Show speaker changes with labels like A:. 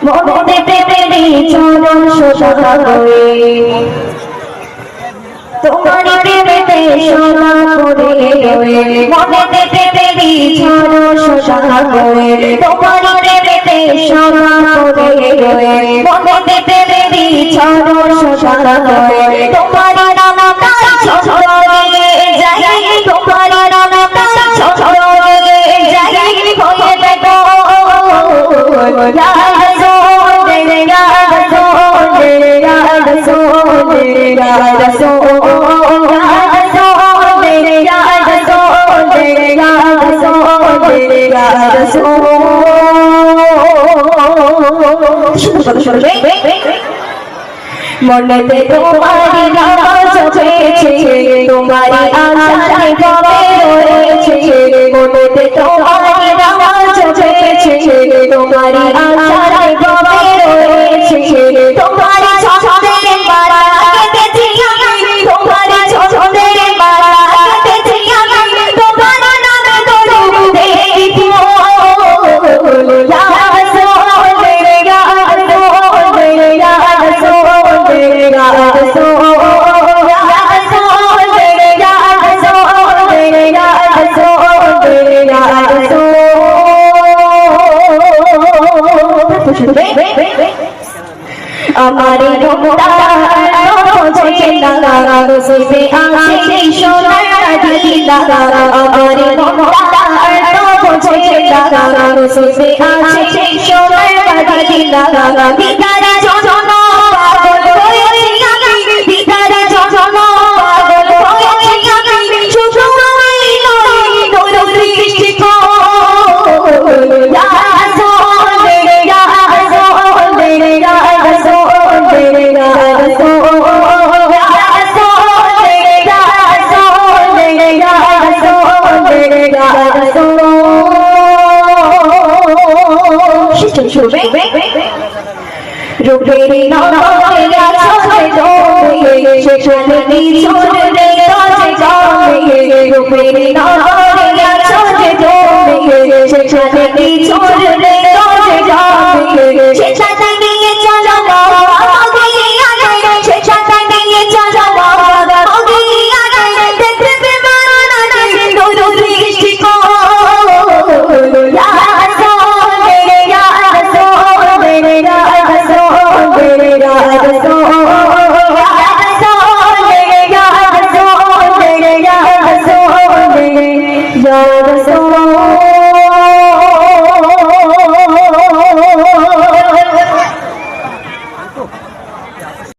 A: মনে তেরি চরণ সোজা করে তোমার প্রেমেতে সোনা করে মনে তেরি চরণ সোজা করে তোমার প্রেমেতে সোনা করে মনে তেরি চরণ সোজা করে তোমার নাম তাই ছড়িয়ে যায় তোমার নাম তাই ছড়িয়ে যায় হয়ে দেখো Ya Rasool, Ya Rasool, Ya Rasool, Ya Rasool, Ya Rasool, Ya Rasool, Ya Rasool, Ya Rasool. মনেতে তোমারি নাজ পেয়েছে তোমারি আশায় কবে রয়েছে মনেতে তোমারি নাজ পেয়েছে তোমারি আশায় কবে রয়েছে তোমারি ছন্দের মালা কেটেছি আমি তোমারি ছন্দের মালা কেটেছি আমি তোমার নামে তরু দেখি हमारे রূপেরি নগরে আছে জমে সেখানে নিছুর নেই আছে জমে রূপেরি নগরে